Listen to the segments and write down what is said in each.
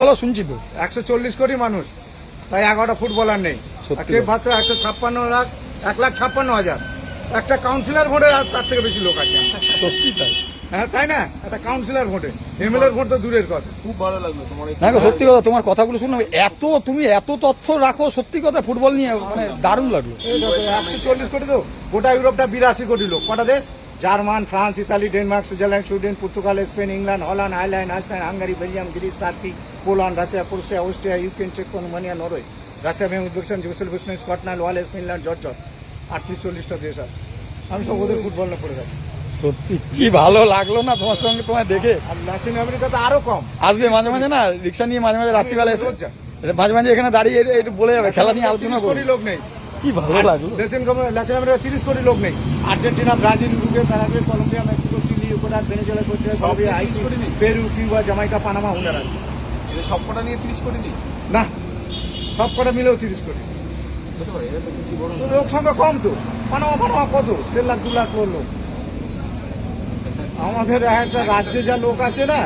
বলো শুনছি তো। 140 কোটি মানুষ, তাই 11টা ফুটবলার নেই। সত্যি মাত্র 156,000,000 একটা কাউন্সিলর ভোটে তার থেকে বেশি লোক আছে। সত্যি তাই? হ্যাঁ তাই না, একটা কাউন্সিলর ভোটে, এমএলএ ভোট তো দূরের কথা। খুব ভালো লাগলো তোমার না গো, সত্যি কথা, তোমার কথাগুলো শুনে তুমি এত তথ্য রাখো, সত্যি কথা ফুটবল নিয়ে মানে দারুণ লাগলো। 140 কোটি তো, গোটা ইউরোপটা 82 কোটি লোক। কটা দেশ? German, France, Italy, Denmark, Switzerland, Sweden, Portugal, Spain, England, Holland, Ireland, Iceland, Hungary, Belgium, Greece, Turkey, Poland, Russia, Croatia, Austria, Ukraine, চেক, Romania, Norway, Russia, Uzbekistan, Yugoslavia, Scotland, Wales, Finland, জর্জর। 38-40টা দেশ আছে। আমি সব ওদের ফুটবল না পড়ে থাকি। সত্যি কি ভালো লাগলো না তোমার সঙ্গে, তোমায় দেখে। আর লাতিন আমেরিকাতে আরো কম। আসবে মাঝে মাঝে না, রিক্সা নিয়ে মাঝে মাঝে রাত্রিবেলা এসে রোজ যাই। মাঝে মাঝে এখানে দাঁড়িয়ে একটু বলে যাবে, খেলা নিয়ে আলোচনা 30 কোটি করবে। লোক নেই। কি ভালো লাগলো। লাতিন আমেরিকা 30 কোটি লোক নেই। Argentina, Brazil, Uruguay, Paraguay, Colombia, Mexico, Chile, Ecuador, Venezuela, Costa Rica, Serbia, Haiti, Peru, Cuba, Jamaica, Panama, Honduras. এটা সবকটা নিয়ে 30 কোটি নেই না, সব কটা মিলেও 30 কোটি। হতে পারে, এটা তো বেশি বড় তো লোক সংখ্যা কম তো। পানামা কত? 1.5 লাখ 2 লাখ লোক। আমাদের একটা রাজ্যে যা লোক আছে না,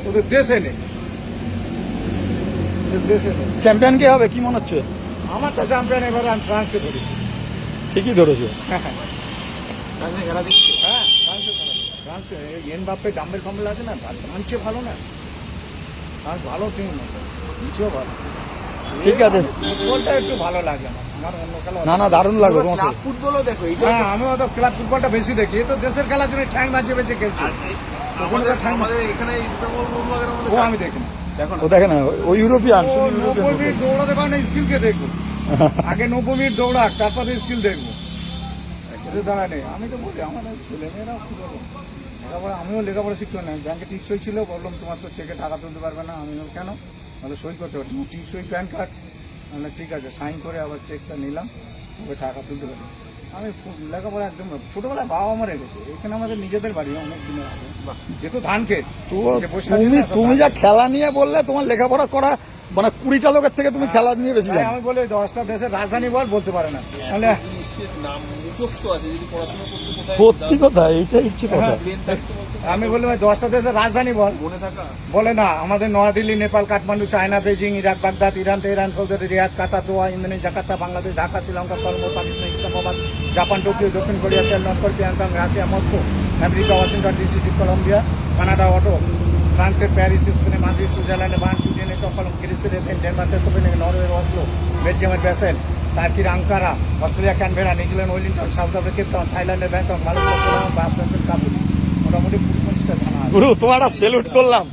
ওদের দেশে নেই। ওদের দেশে নেই। চ্যাম্পিয়ন কে হবে কি মনে হচ্ছে? আমার তো চ্যাম্পিয়ন এবারে আমি ফ্রান্সকে ধরেছি। ঠিকই ধরেছো। কাছে খেলা দিচ্ছে। হ্যাঁ, ফ্রান্স এমবাপ্পে ডাম্বেল ফাম্বেল আছে না, মঞ্চে ভালো না। ফ্রান্স ভালো টিম না, নিচেও ভালো। ঠিক আছে। ফুটবলটা একটু ভালো লাগে না, আমার অন্য খেলা। না না, দারুণ লাগলো তোমার ক্লাব সাথে। ফুটবলও দেখো এটা। হ্যাঁ, আমিও তো ক্লাব ফুটবলটা বেশি দেখি। এ তো দেশের খেলার জন্য ঠ্যাং বাজিয়ে বেঁচে খেলছি। ওখানে তো ঠ্যাং আমাদের এখানে ইস্তাম্বুল মোহাম্মদের মধ্যে ও আমি দেখি না। দেখো না ও দেখে না, ওই ইউরোপিয়ান, ও শুধু 90 ইউরোপিয়ান। মিনিট দৌড়াতে পারে না, স্কিলকে দেখবো। আগে 90 মিনিট দৌড়াক, তারপরে স্কিল দেখবো। এদের দ্বারা নেই। আমি তো বলি আমার ছেলে মেয়েরাও কি বলবো, লেখাপড়া আমিও লেখাপড়া শিখতে না। ব্যাংকে টিপসই ছিল, বললাম তোমার তো চেকে টাকা তুলতে পারবে না। আমিও কেন, তাহলে সই করতে পারবো, টিপসই প্যান কার্ড। মানে ঠিক আছে, সাইন করে আবার চেকটা নিলাম, তবে টাকা তুলতে পারবো। আমি লেখাপড়া একদম না। ছোটবেলায় বাবা মা রেখেছে, এখানে আমাদের নিজেদের বাড়ি অনেক দিনের আগে। যেহেতু ধান ক্ষেত, যে বসে আছে তুমি না, সব তুমি ধান যা ক্ষেত। খেলা নিয়ে বললে, তোমার লেখাপড়া করা মানে 20টা লোকের থেকে তুমি খেলা নিয়ে বেশি তাই জানো। আমি বলি 10টা দেশের রাজধানী বলতে পারে না, তাহলে জিনিসের নাম মুখস্থ আছে, যদি পড়াশোনা করতে কোথায় সত্যি কথা, এইটাই হচ্ছে কথা। ব্রেন থাকতে বলতে আমি বলি ভাই 10টা দেশের রাজধানী বল। মনে থাকা। বলে না, আমাদের New Delhi, Nepal, Kathmandu, China, Beijing, Iraq, Baghdad, Iran, Tehran, Saudi Arab, Riyadh, Qatar, Doha, Indonesia, Jakarta, Bangladesh, Dhaka, Sri Lanka, Colombo, Pakistan, Islamabad, Japan, Tokyo, দক্ষিণ কোরিয়া, সিয়াল, নর্থ কোরিয়া, পিয়ংইয়ং, Russia, Moscow, America, Washington DC, Columbia, Canada, Ottawa, ফ্রান্সের প্যারিস, স্পেনে মাদ্রিদ, সুইজারল্যান্ডে বার্ন, সুইডেনে স্টকহোম, গ্রিসের Athens, ডেনমার্কের Copenhagen, নরওয়ের Oslo, বেলজিয়ামের ব্যাসেল, টার্কির Ankara, Australia Canberra, New Zealand Wellington, South Africa Cape Town, থাইল্যান্ডের Bangkok, Malaysia Kuala Lumpur, Afghanistan Kabul. মোটামুটি 25টা জানা আছে। গুরু, তোমার একটা সেলুট করলাম।